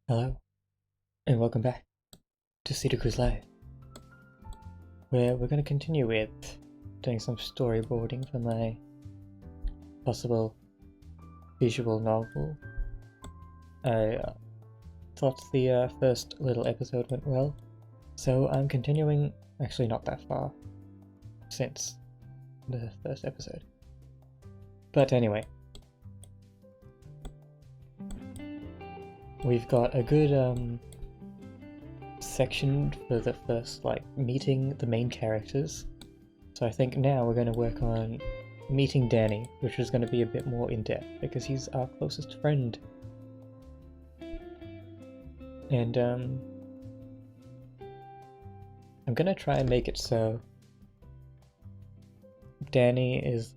Hello, and welcome back to Cedar Cruise Live, where we're going to continue with doing some storyboarding for my possible visual novel. I thought the first little episode went well, so I'm continuing, actually not that far, since the first episode. But anyway, we've got a good section for the first, meeting the main characters. So I think now we're going to work on meeting Danny, which is going to be a bit more in-depth, because he's our closest friend. And, I'm going to try and make it so Danny is,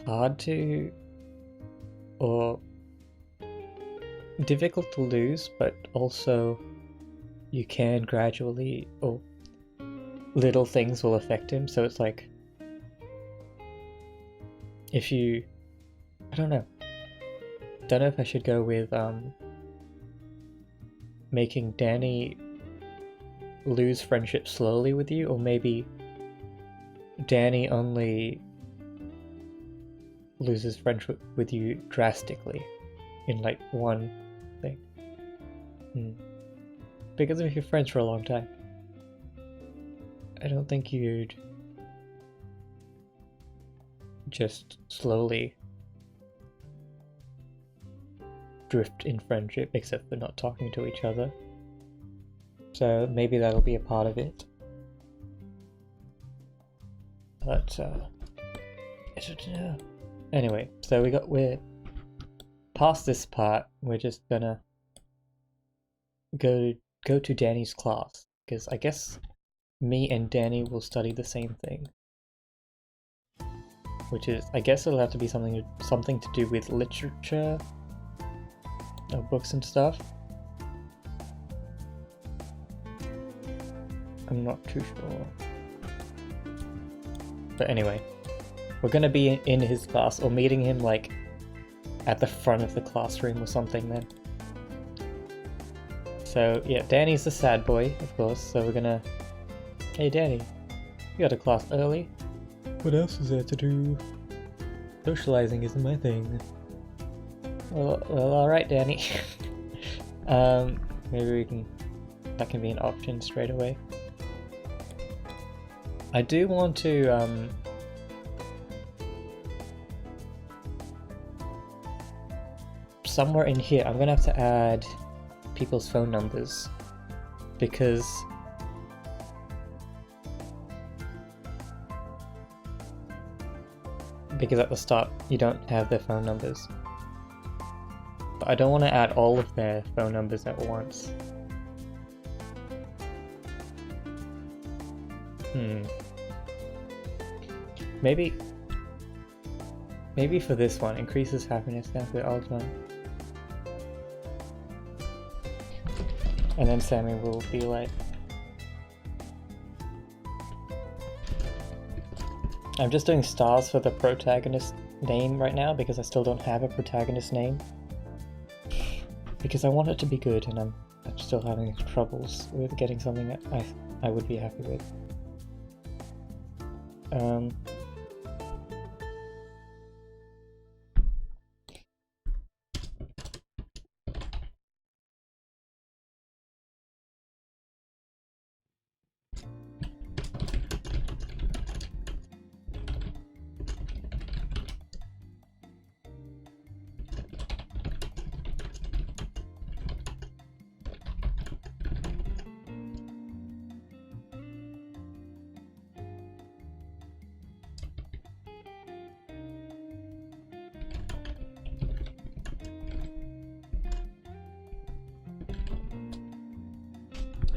hard to, or difficult to lose, but also you can gradually, or little things will affect him. So it's like, if you, I don't know if I should go with making Danny lose friendship slowly with you, or maybe Danny only loses friendship with you drastically in one thing. Because if you're friends for a long time, I don't think you'd just slowly drift in friendship, except for not talking to each other. So maybe that'll be a part of it. But I don't know. Anyway, so we're past this part. We're just gonna go to Danny's class, because I guess me and Danny will study the same thing, which is, I guess it'll have to be something to do with literature, or books and stuff. I'm not too sure, but anyway, we're gonna be in his class, or meeting him at the front of the classroom or something then. So yeah, Danny's the sad boy, of course, so we're gonna... Hey Danny, you got to class early? What else is there to do? Socializing isn't my thing. Well alright Danny. Maybe that can be an option straight away. I do want to, somewhere in here, I'm gonna have to add people's phone numbers, because at the start you don't have their phone numbers. But I don't want to add all of their phone numbers at once. Maybe for this one, increases happiness down to the odd one. And then Sammy will be like... I'm just doing stars for the protagonist name right now, because I still don't have a protagonist name. Because I want it to be good, and I'm still having troubles with getting something that I would be happy with.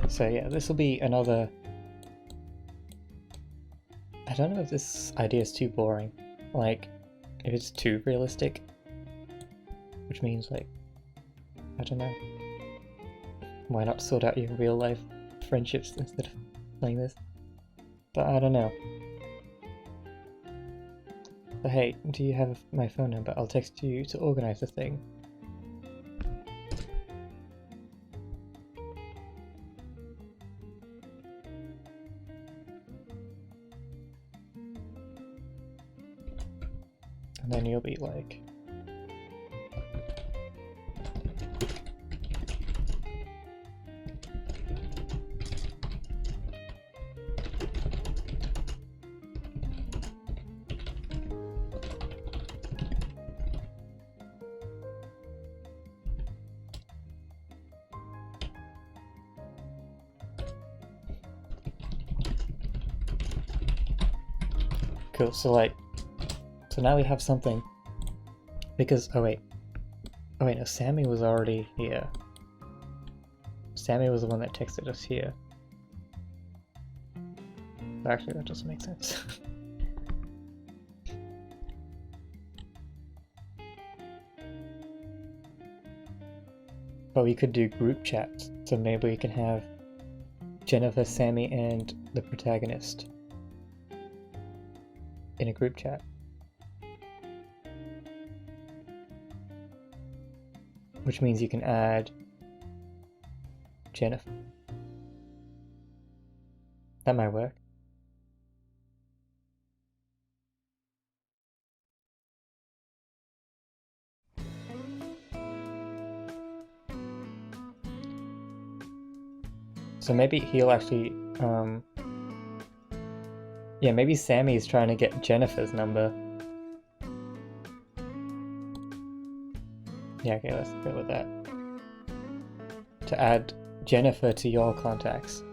So yeah, this will be another... I don't know if this idea is too boring. If it's too realistic. Which means, I don't know. Why not sort out your real life friendships instead of playing this? But I don't know. But hey, do you have my phone number? I'll text you to organize the thing. And then you'll be like... Cool, so like, so now we have something, because, oh wait, no, Sammy was already here. Sammy was the one that texted us here. Actually, that doesn't make sense. But we could do group chats, so maybe we can have Jennifer, Sammy, and the protagonist in a group chat. Which means you can add Jennifer. That might work. So maybe he'll actually, yeah, maybe Sammy's trying to get Jennifer's number. Yeah, okay, let's go with that. To add Jennifer to your contacts.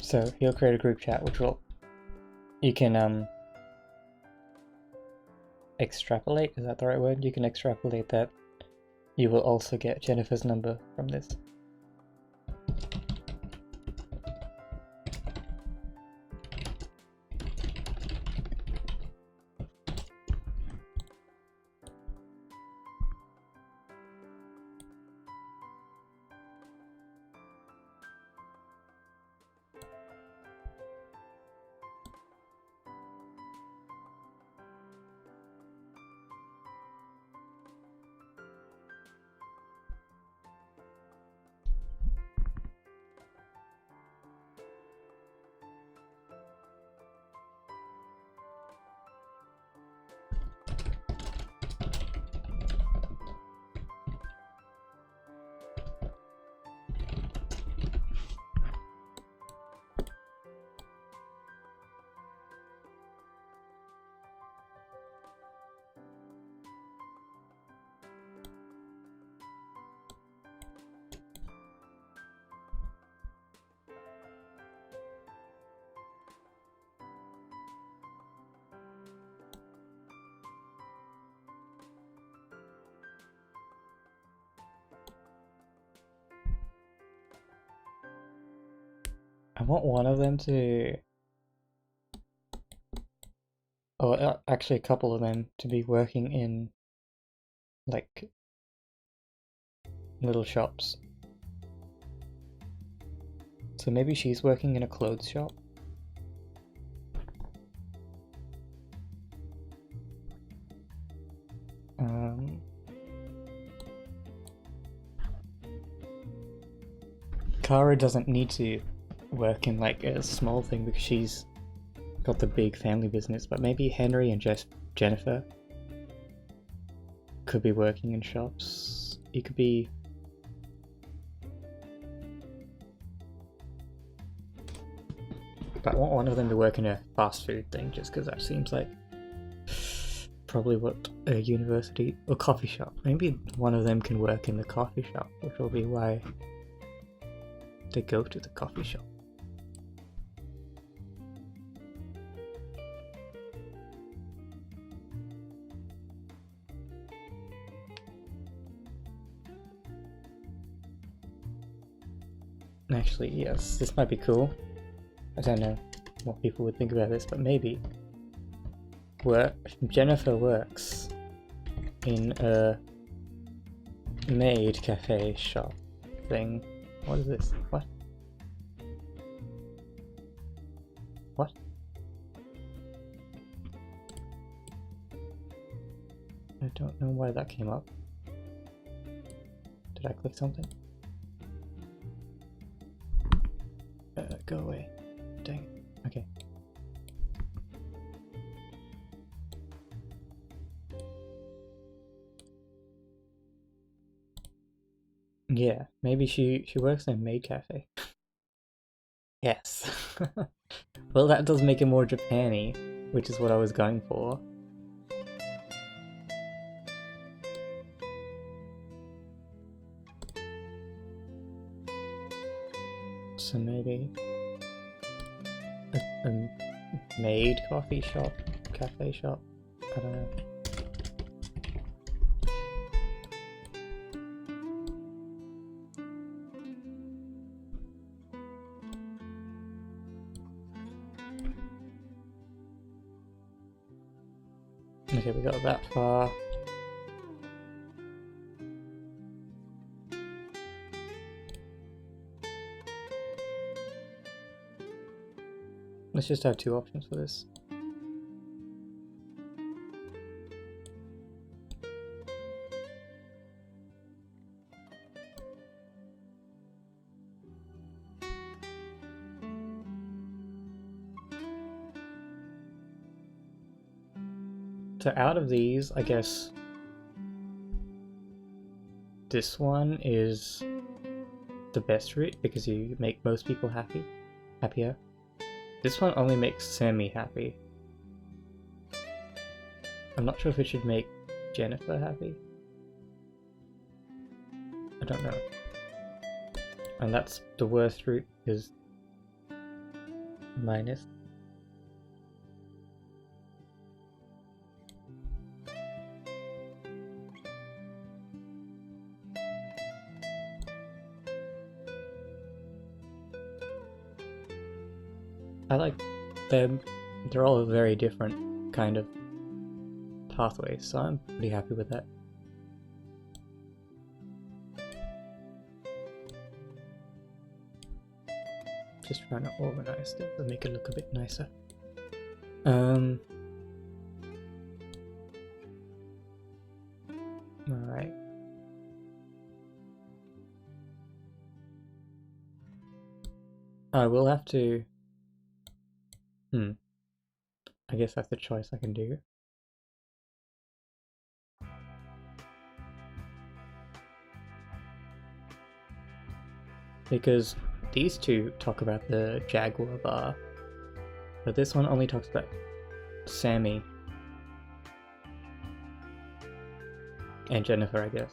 So he'll create a group chat, which will, you can extrapolate, is that the right word? You can extrapolate that you will also get Jennifer's number from this. I want one of them to, or actually a couple of them to be working in like little shops. So maybe she's working in a clothes shop. Kara doesn't need to work in like a small thing because she's got the big family business, but maybe Henry and Jennifer could be working in shops. You could be... But I want one of them to work in a fast food thing, just because that seems like probably what a university or coffee shop. Maybe one of them can work in the coffee shop, which will be why they go to the coffee shop. Actually, yes, this might be cool. I don't know what people would think about this, but maybe Jennifer works in a maid cafe shop thing. What is this? What? What? I don't know why that came up. Did I click something? Go away. Dang it. Okay. Yeah, maybe she works in a maid cafe. Yes. Well, that does make it more Japan-y, which is what I was going for. So maybe a maid coffee shop, cafe shop, I don't know. Okay, we got that far. Let's just have two options for this. So out of these, I guess this one is the best route because you make most people happier. This one only makes Sammy happy. I'm not sure if it should make Jennifer happy. I don't know. And that's the worst route is minus. I like them. They're all very different kind of pathways, so I'm pretty happy with that. Just trying to organize things and make it look a bit nicer. Alright. I will have to... I guess that's the choice I can do. Because these two talk about the Jaguar bar, but this one only talks about Sammy and Jennifer, I guess.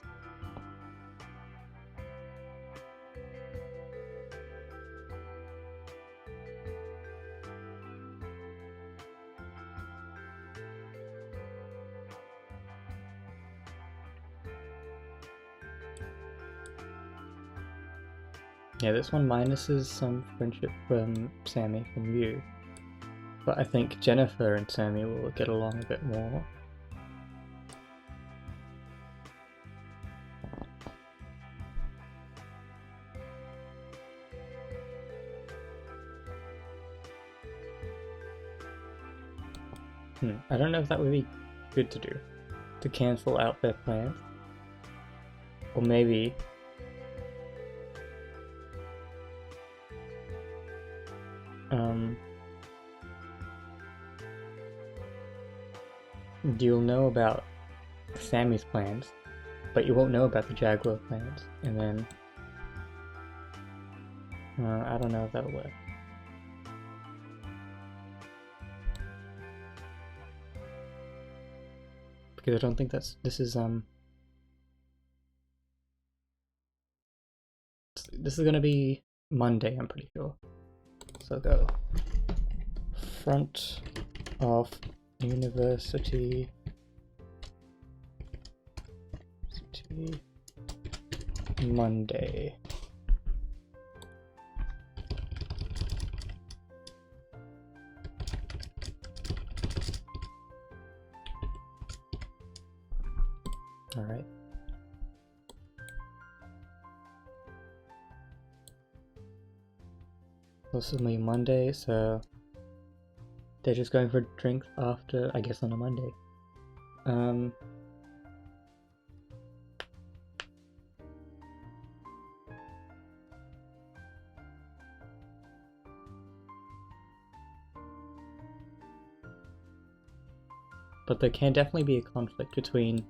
Yeah, this one minuses some friendship from Sammy from you, but I think Jennifer and Sammy will get along a bit more. I don't know if that would be good to do, to cancel out their plans, or maybe you'll know about Sammy's plans, but you won't know about the Jaguar plans, and then I don't know if that'll work. Because I don't think this is gonna be Monday, I'm pretty sure. So go front of university Monday. All right. This is my Monday, so they're just going for drinks after, I guess, on a Monday. But there can definitely be a conflict between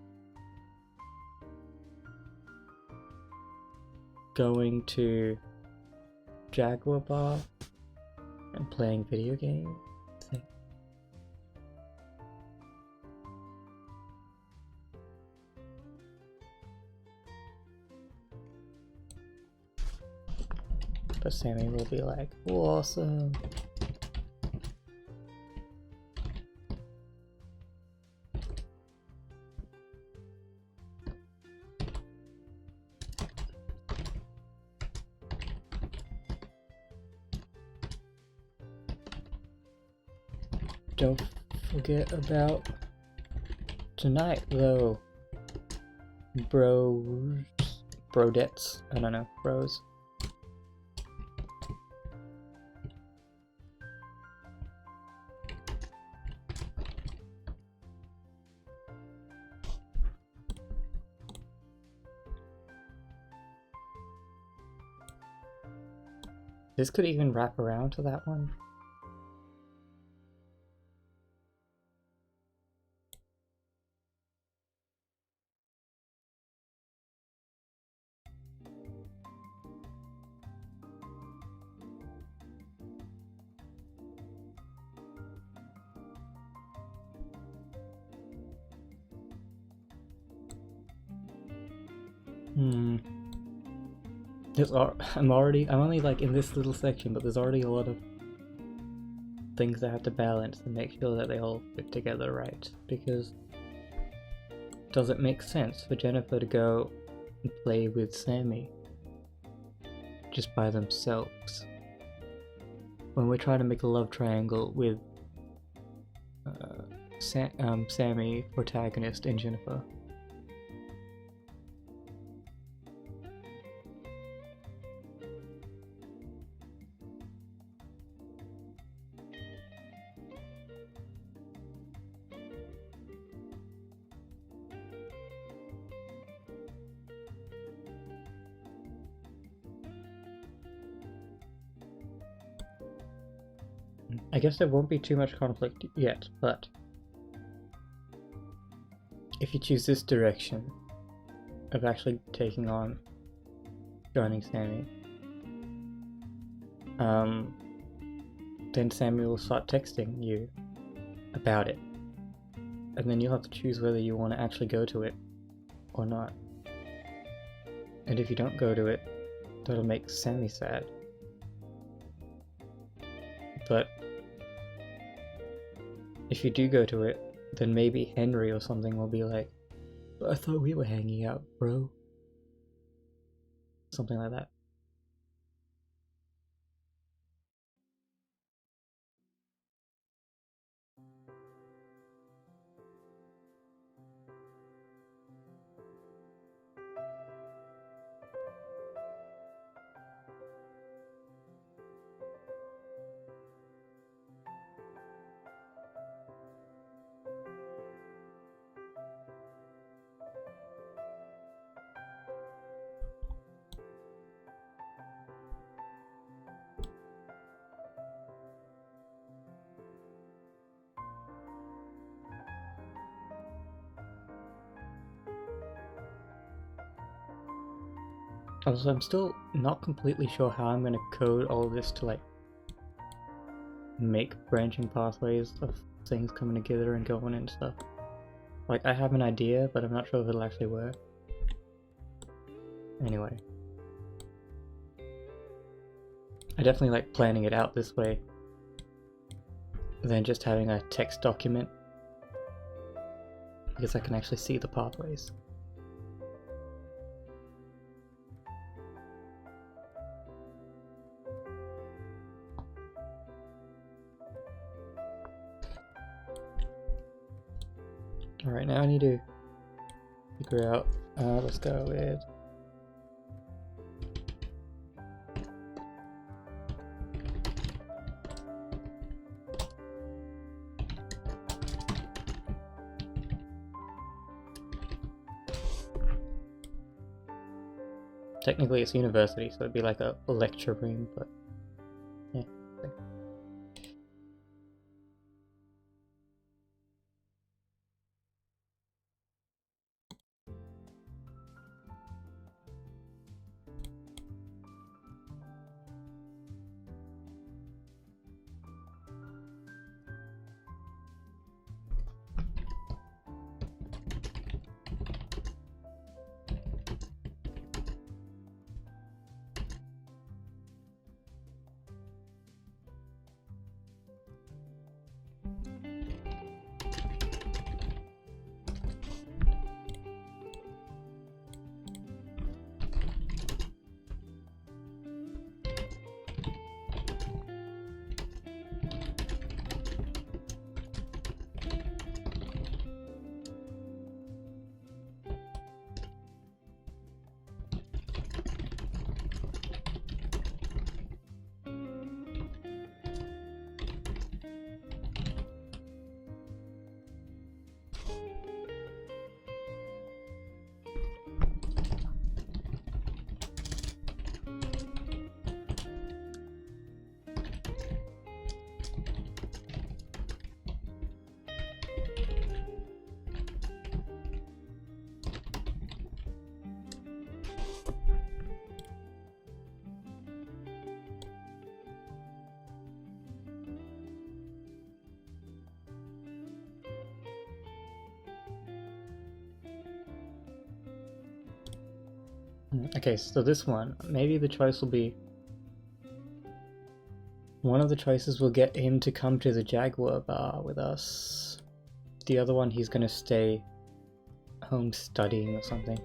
going to Jaguar Bar and playing video games. But Sammy will be like, awesome. Don't forget about tonight, though. Brodettes. I don't know, bros. This could even wrap around to that one. I'm only like in this little section, but there's already a lot of things I have to balance to make sure that they all fit together right. Because does it make sense for Jennifer to go and play with Sammy just by themselves when we're trying to make a love triangle with Sammy, protagonist, and Jennifer? I guess there won't be too much conflict yet, but if you choose this direction of actually taking on joining Sammy, then Sammy will start texting you about it, and then you'll have to choose whether you want to actually go to it or not. And if you don't go to it, that'll make Sammy sad. But if you do go to it, then maybe Henry or something will be like, "But I thought we were hanging out, bro." Something like that. Also, I'm still not completely sure how I'm going to code all of this to like make branching pathways of things coming together and going and stuff. Like, I have an idea, but I'm not sure if it'll actually work. Anyway. I definitely like planning it out this way than just having a text document, because I can actually see the pathways. Alright, now I need to figure out, let's go with technically it's university, so it'd be like a lecture room, but yeah. Okay, so this one, maybe the choice will be one of the choices will get him to come to the Jaguar bar with us. The other one, he's gonna stay home studying or something.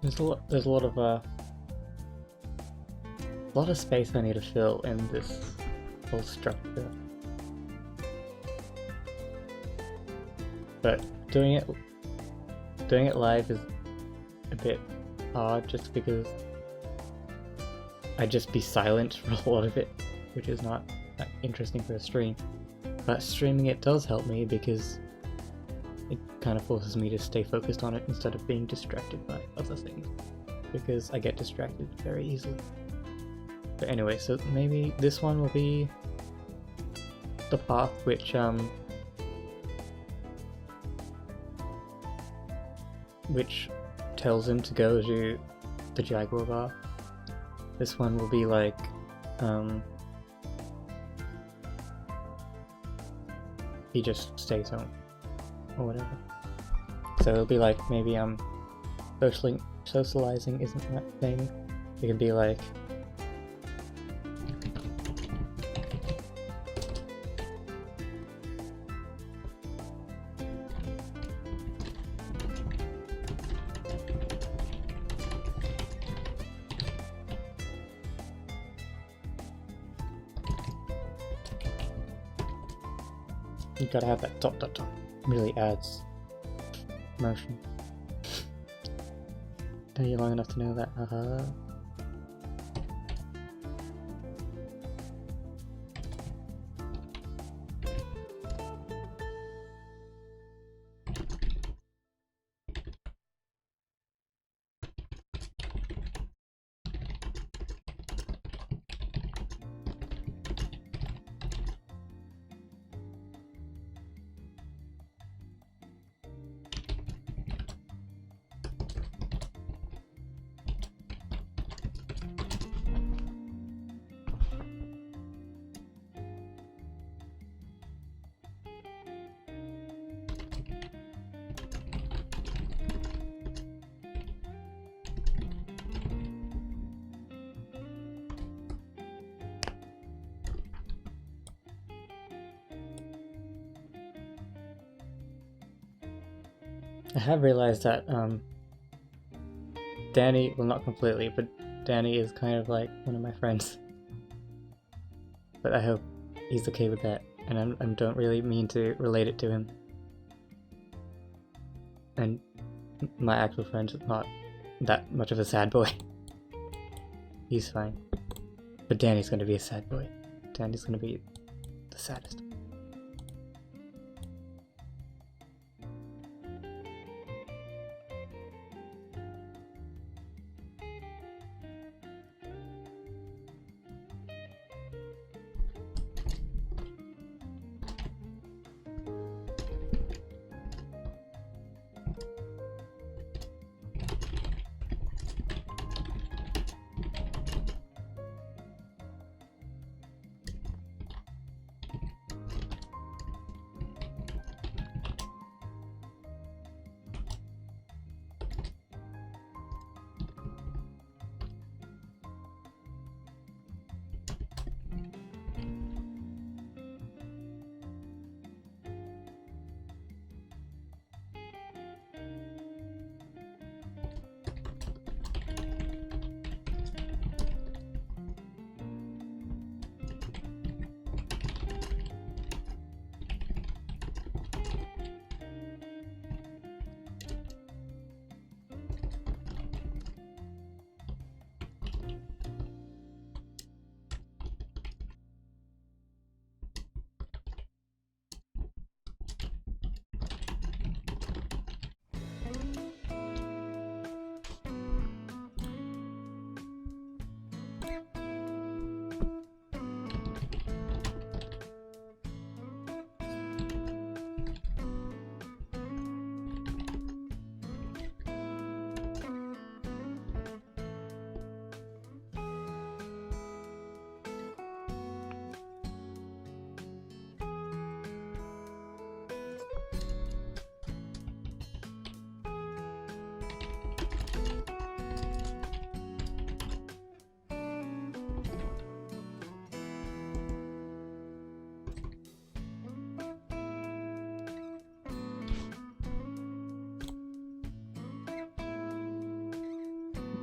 There's a lot of space I need to fill in this whole structure. But doing it live is a bit hard just because I'd just be silent for a lot of it, which is not that interesting for a stream. But streaming it does help me because it kind of forces me to stay focused on it instead of being distracted by other things, because I get distracted very easily. But anyway, so maybe this one will be the path which tells him to go to the Jaguar bar. This one will be like he just stays home or whatever. So it'll be like, maybe socializing isn't that thing. It can be like you gotta have that dot dot dot. Really adds motion. Are you long enough to know that? I have realized that Danny, well, not completely, but Danny is kind of like one of my friends. But I hope he's okay with that, and I don't really mean to relate it to him. And my actual friend is not that much of a sad boy. He's fine. But Danny's gonna be a sad boy. Danny's gonna be the saddest.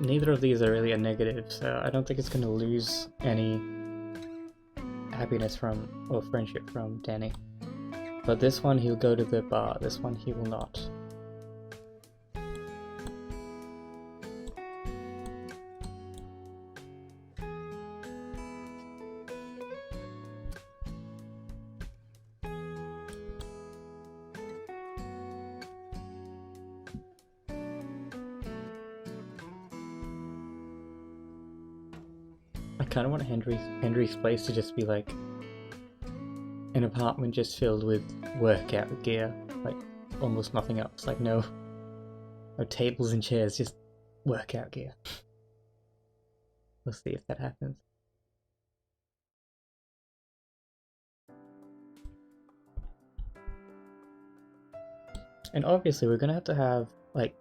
Neither of these are really a negative, so I don't think it's going to lose any happiness from, or friendship from, Danny. But this one he'll go to the bar, this one he will not. I kind of want Henry's place to just be like an apartment just filled with workout gear, like almost nothing else, like no tables and chairs, just workout gear. We'll see if that happens. And obviously we're gonna have to have like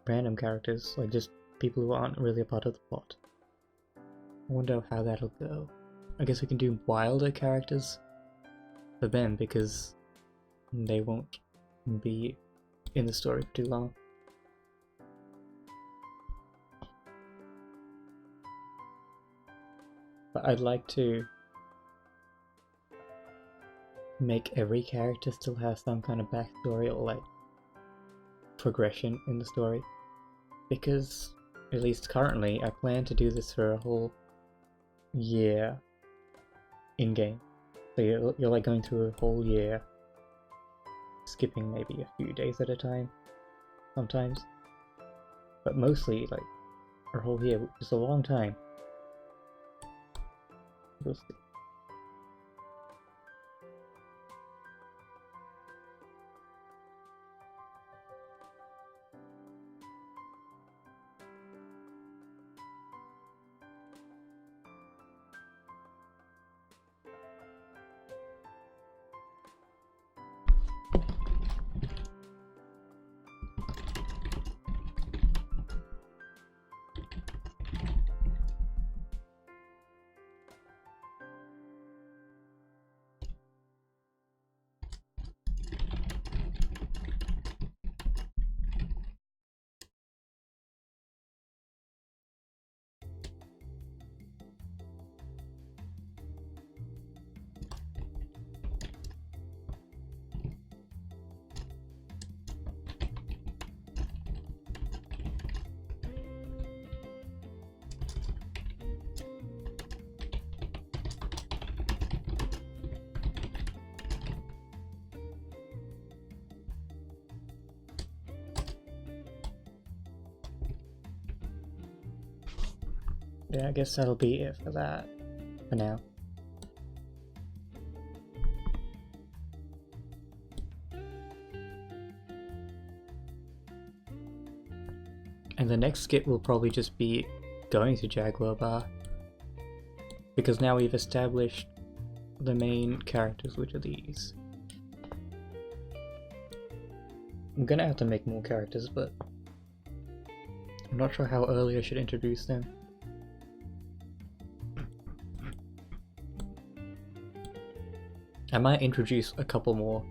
random characters, like just people who aren't really a part of the plot. I wonder how that'll go. I guess we can do wilder characters for them because they won't be in the story for too long. But I'd like to make every character still have some kind of backstory or like progression in the story, because at least currently I plan to do this for a whole year in game. So you're like going through a whole year, skipping maybe a few days at a time sometimes, but mostly like a whole year, which is a long time. We'll see. Yeah, I guess that'll be it for that, for now. And the next skit will probably just be going to Jaguar Bar, because now we've established the main characters, which are these. I'm gonna have to make more characters, but I'm not sure how early I should introduce them. I might introduce a couple more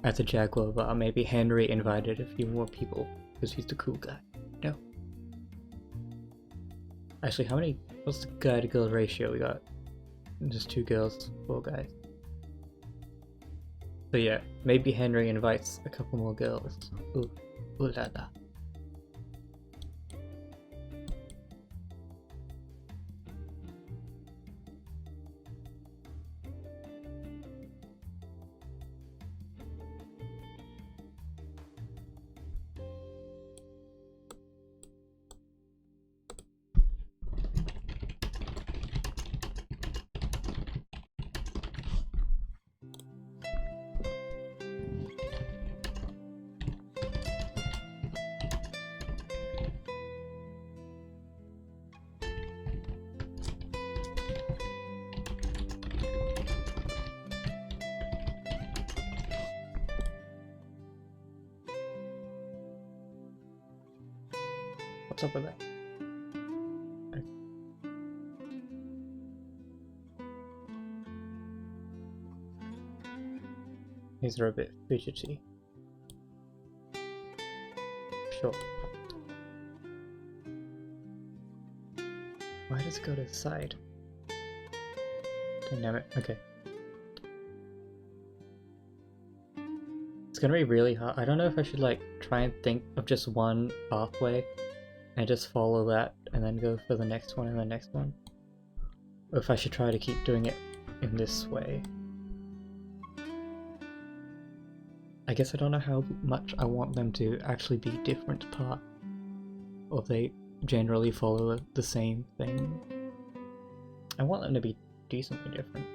at the Jaguar Bar. Maybe Henry invited a few more people because he's the cool guy. No. Actually, what's the guy to girl ratio we got? Just 2 girls, 4 guys. So yeah, maybe Henry invites a couple more girls. Ooh la la. What's up with that? Okay. These are a bit fidgety. Sure. Why does it go to the side? Dynamic. Okay. It's gonna be really hard. I don't know if I should like try and think of just one pathway and just follow that and then go for the next one and the next one. Or if I should try to keep doing it in this way. I guess I don't know how much I want them to actually be different paths. Or if they generally follow the same thing. I want them to be decently different.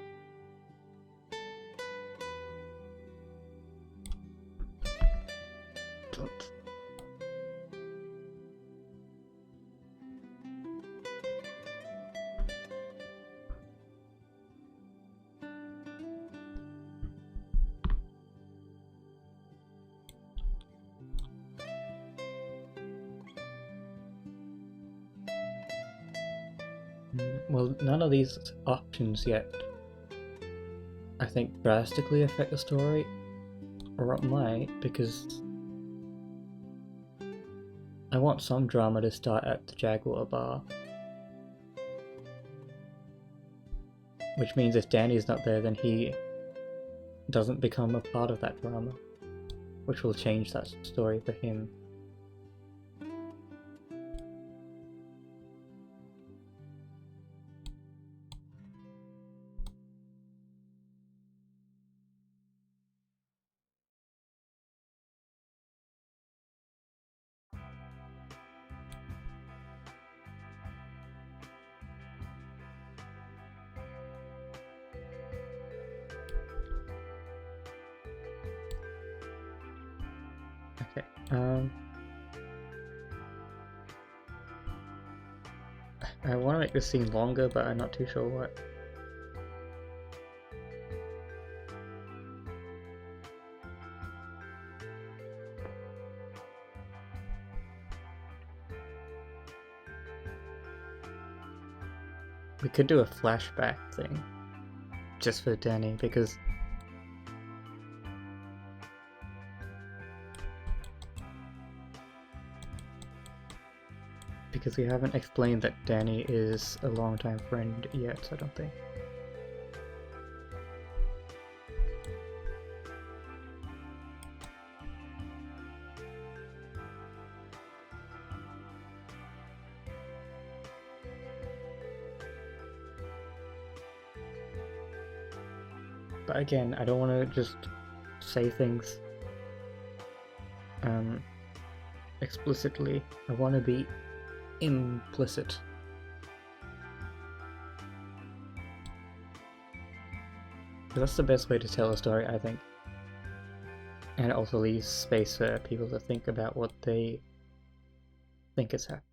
Well, none of these options yet, I think, drastically affect the story, or it might, because I want some drama to start at the Jaguar Bar. Which means if Danny's not there, then he doesn't become a part of that drama, which will change that story for him. Okay, I want to make this scene longer, but I'm not too sure what. We could do a flashback thing, just for Danny, because we haven't explained that Danny is a longtime friend yet, I don't think. But again, I don't want to just say things explicitly. I want to be implicit. That's the best way to tell a story, I think. And it also leaves space for people to think about what they think is happening.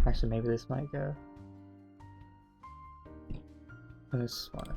Actually, maybe this might go this one.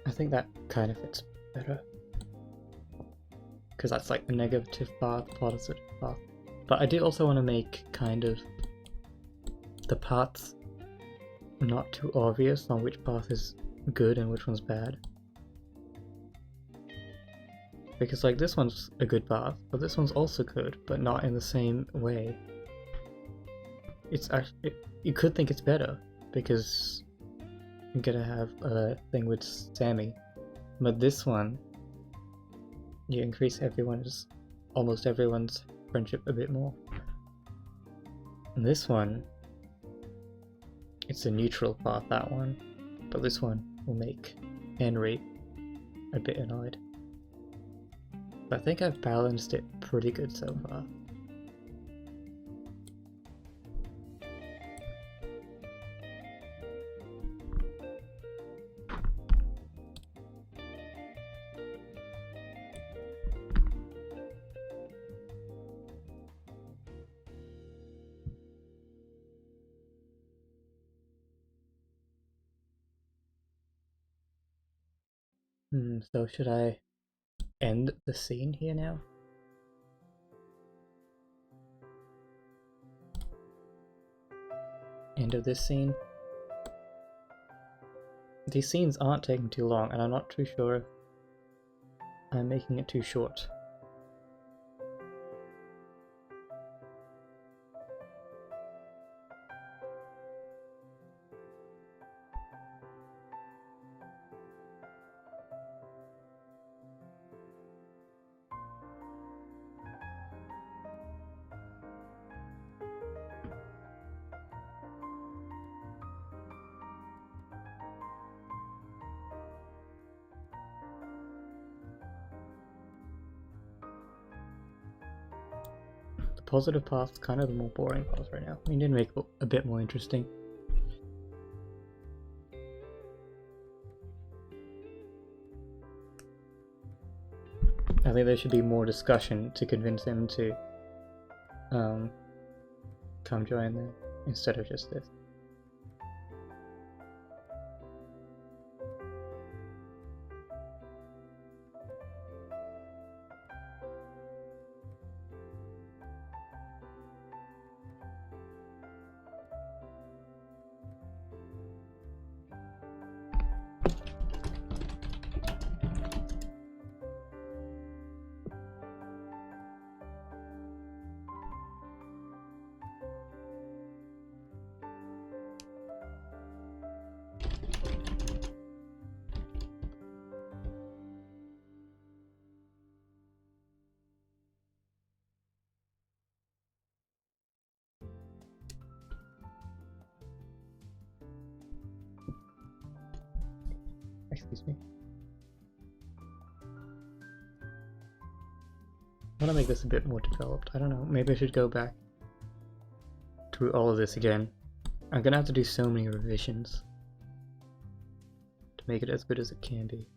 I think that kind of fits better. Because that's like the negative path, positive path. But I do also want to make kind of the paths not too obvious on which path is good and which one's bad. Because like this one's a good path, but this one's also good, but not in the same way. It's actually, you could think it's better, because you're gonna have a thing with Sammy. But this one, you increase almost everyone's friendship a bit more. And this one, it's a neutral path, that one. But this one will make Henry a bit annoyed. But I think I've balanced it pretty good so far. So should I end the scene here now? End of this scene. These scenes aren't taking too long, and I'm not too sure if I'm making it too short. positive path's kind of the more boring path right now. We need to make it a bit more interesting. I think there should be more discussion to convince him to come join them instead of just this. Excuse me. I want to make this a bit more developed. I don't know, maybe I should go back through all of this again. I'm gonna have to do so many revisions to make it as good as it can be.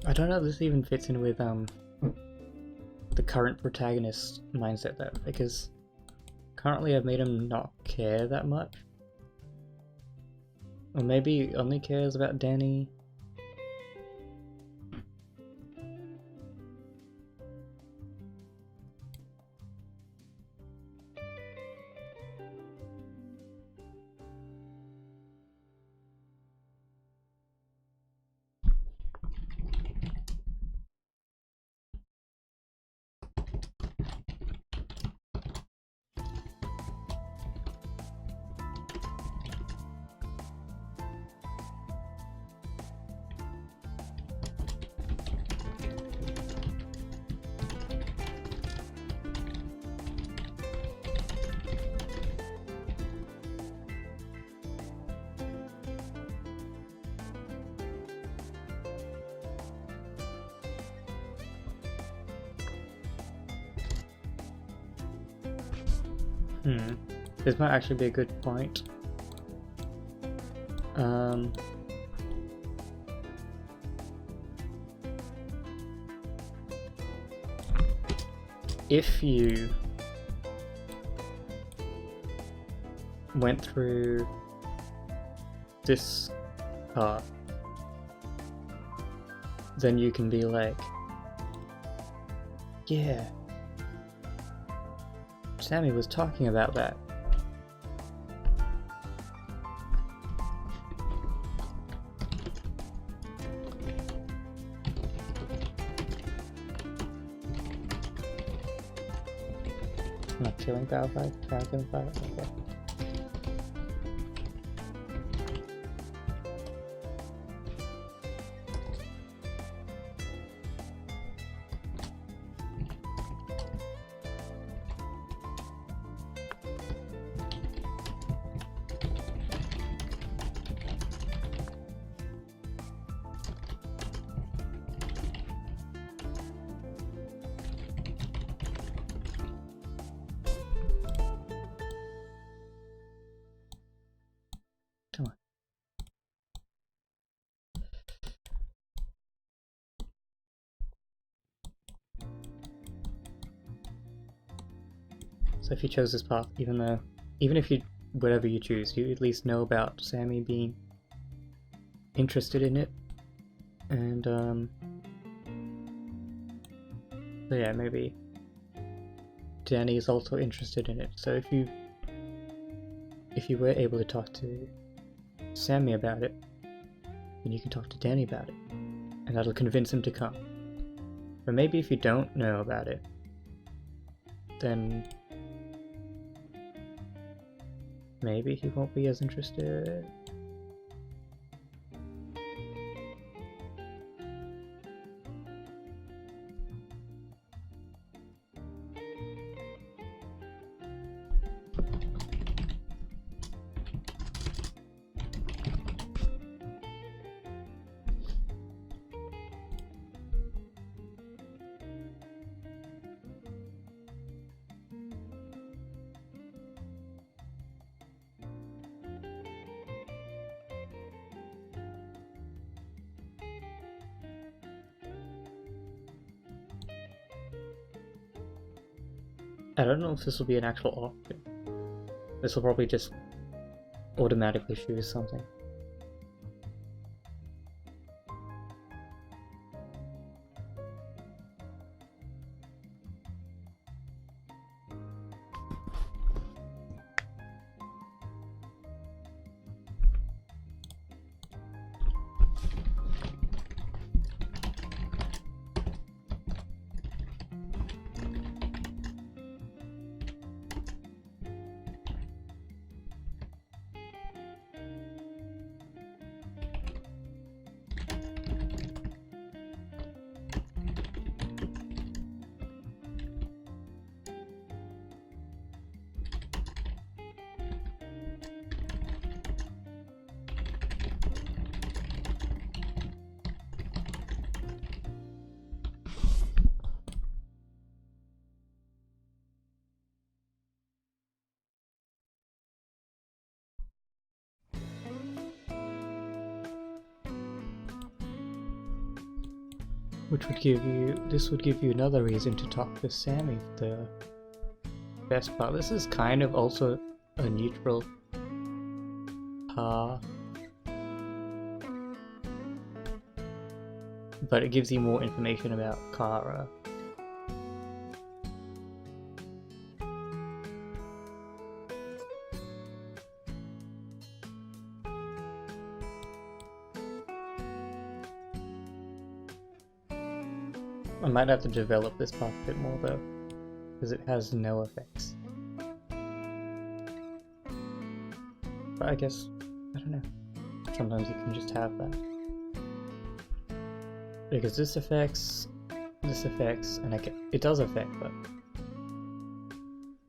I don't know if this even fits in with the current protagonist's mindset though, because currently I've made him not care that much. Or maybe he only cares about Danny. This might actually be a good point. If you went through this path, then you can be like, yeah, Sammy was talking about that. Not killing Power 5? Power killing 5? Okay. So if you chose this path, even if you, whatever you choose, you at least know about Sammy being interested in it, and so yeah, maybe Danny is also interested in it. So if you were able to talk to Sammy about it, then you can talk to Danny about it, and that'll convince him to come. But maybe if you don't know about it, then maybe he won't be as interested. I don't know if this will be an actual option. This will probably just automatically choose something. This would give you another reason to talk to Sammy, the best part. This is kind of also a neutral path, but it gives you more information about Kara. I might have to develop this path a bit more though, because it has no effects. But I guess, I don't know, sometimes you can just have that. Because this affects, and it does affect, but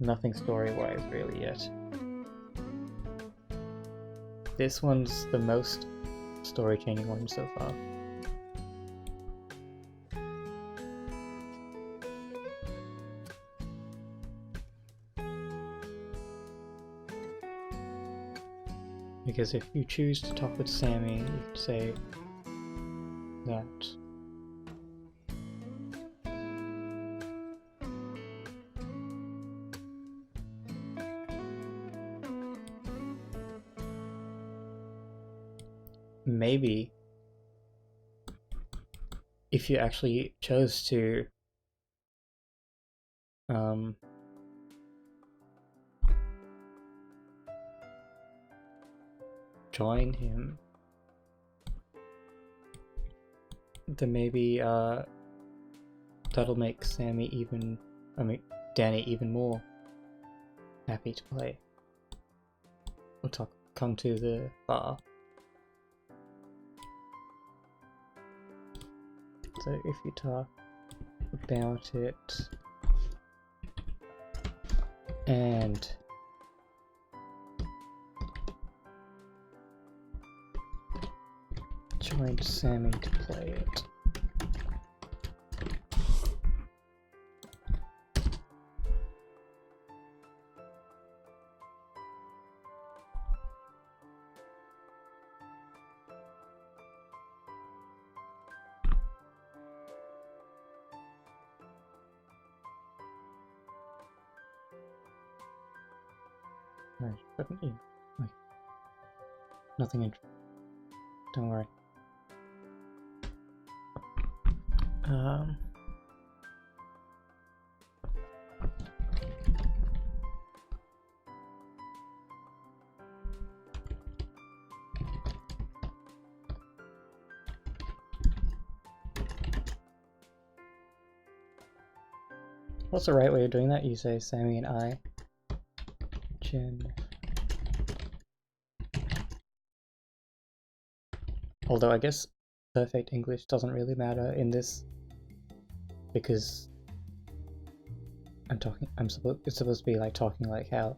nothing story-wise really yet. This one's the most story-changing one so far. Because if you choose to talk with Sammy, you could say that maybe if you actually chose to join him, then maybe that'll make Danny even more happy to play. Or come to the bar. So if you talk about it and joined Sammy to play it. No, definitely. Like, nothing interesting. Don't worry. What's the right way of doing that? You say Sammy and I. Jen. Although I guess perfect English doesn't really matter in this because it's supposed to be like talking like how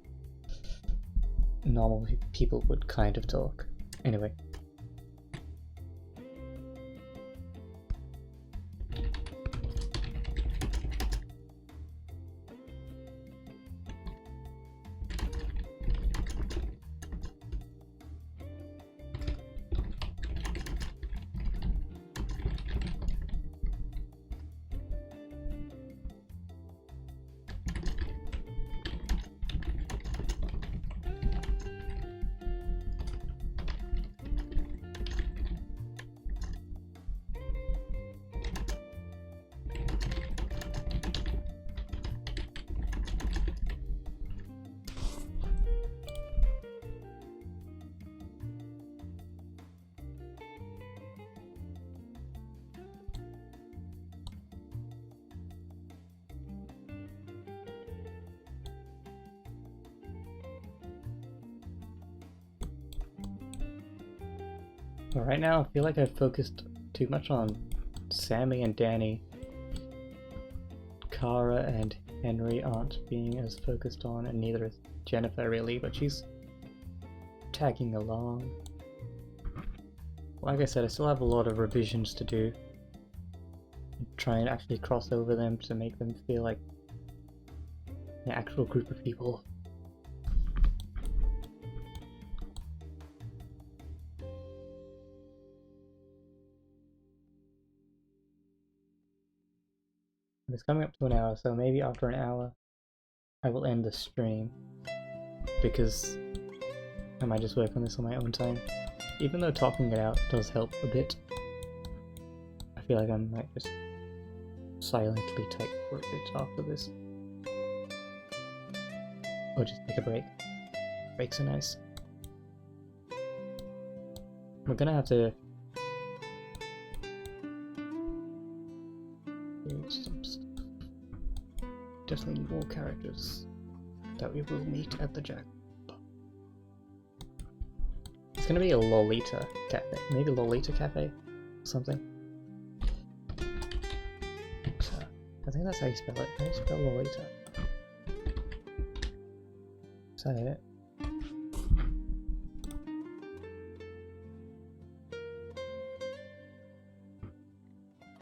normal people would kind of talk. Anyway. Well, right now I feel like I've focused too much on Sammy and Danny. Kara and Henry aren't being as focused on, and neither is Jennifer really, but she's tagging along. Like I said, I still have a lot of revisions to do. Try and actually cross over them to make them feel like an actual group of people. It's coming up to an hour, so maybe after an hour I will end the stream, because I might just work on this on my own time. Even though talking it out does help a bit, I feel like I might just silently type for a bit after this. Or just take a break. Breaks are nice. We're gonna have to do some stuff. Definitely need more characters that we will meet at the Jack. It's gonna be a Lolita Cafe. Maybe Lolita Cafe or something. So, I think that's how you spell it. How do you spell Lolita? Is that it?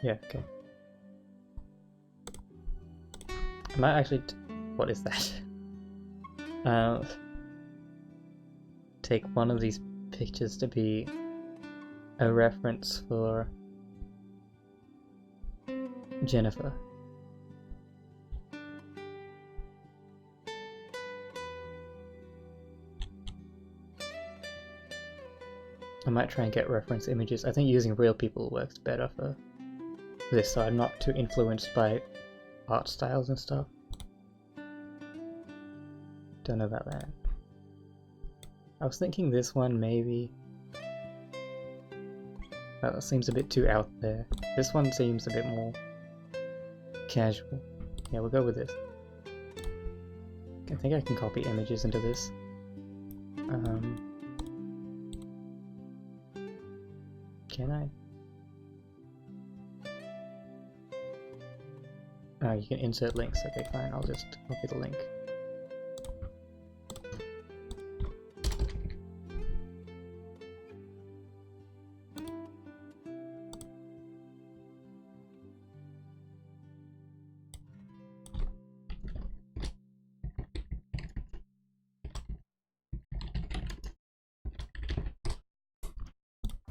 Yeah, okay. I might actually... what is that? Take one of these pictures to be a reference for Jennifer. I might try and get reference images. I think using real people works better for this, so I'm not too influenced by art styles and stuff. Don't know about that. I was thinking this one maybe. That seems a bit too out there. This one seems a bit more casual. Yeah, we'll go with this. I think I can copy images into this. Can I? Oh, you can insert links. Okay, fine. I'll just copy the link.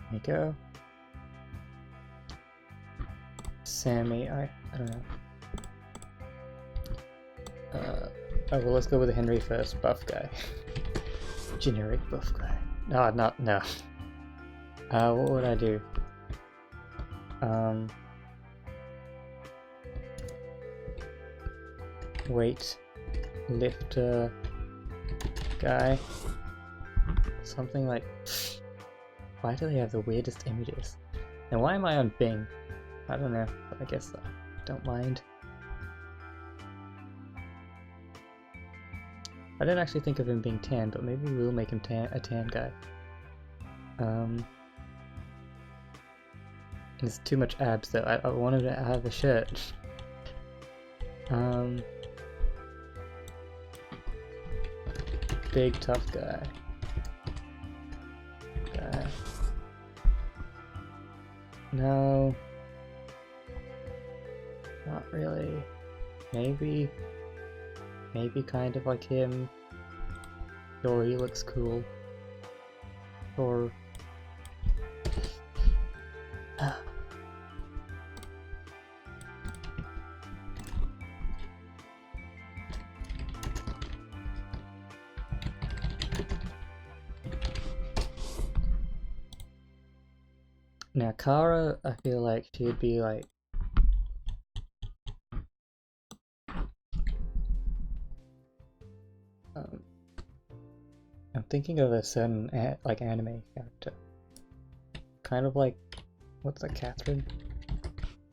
There you go. Sammy, I don't know. Oh, well, let's go with the Henry first, buff guy. Generic buff guy. No, not no. What would I do? Weight lifter guy. Something like. Why do they have the weirdest images? And why am I on Bing? I don't know, but I guess I don't mind. I didn't actually think of him being tan, but maybe we'll make him a tan guy. There's too much abs though. I want him to have a shirt. Big tough guy. No. Not really. Maybe kind of like him. Sure, he looks cool. Or now Kara, I feel like she'd be like I'm thinking of a certain like anime character. Kind of like what's that, Catherine?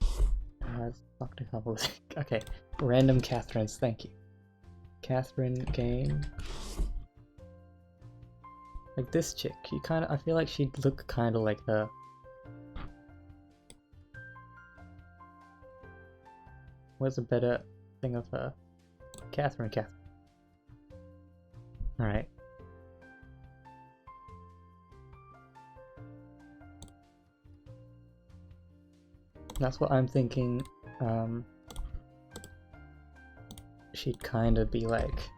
It's not gonna come up with okay. Random Catherines, thank you. Catherine game. Like this chick, I feel like she'd look kinda like her. What's a better thing of her? Catherine. Alright. That's what I'm thinking. She'd kind of be like.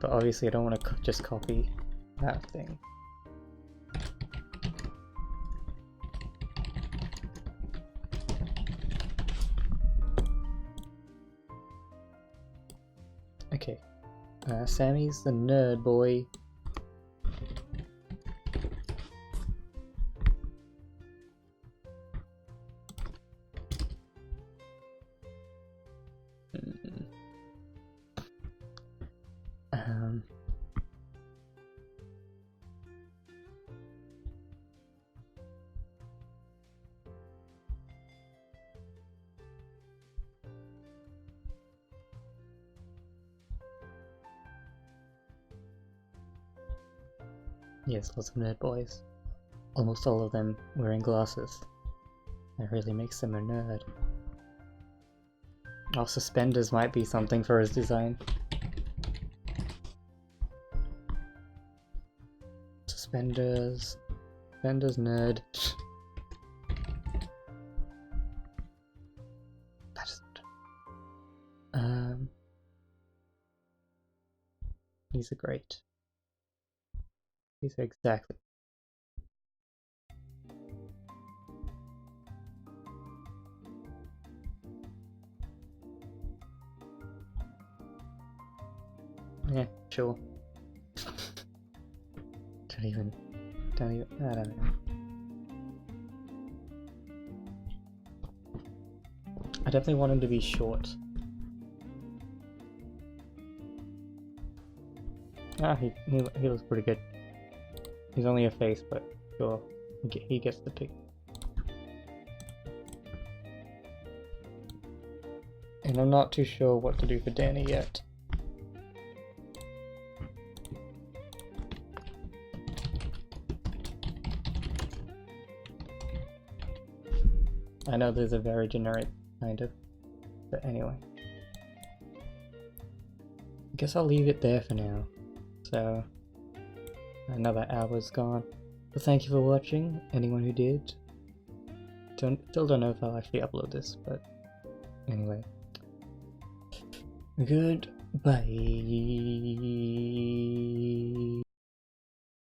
But obviously I don't want to just copy that thing. Okay, Sammy's the nerd boy. Yes, lots of nerd boys. Almost all of them wearing glasses. That really makes them a nerd. Oh, suspenders might be something for his design. Suspenders nerd. That is these are great. These are exactly. Yeah, sure. Don't even, I don't know. I definitely want him to be short. Ah, he looks pretty good. He's only a face, but sure, he gets the pick. And I'm not too sure what to do for Danny yet. I know there's a very generic kind of, but anyway. I guess I'll leave it there for now. So, another hour's gone. But thank you for watching, anyone who did. Still don't know if I'll actually upload this, but anyway. Goodbye.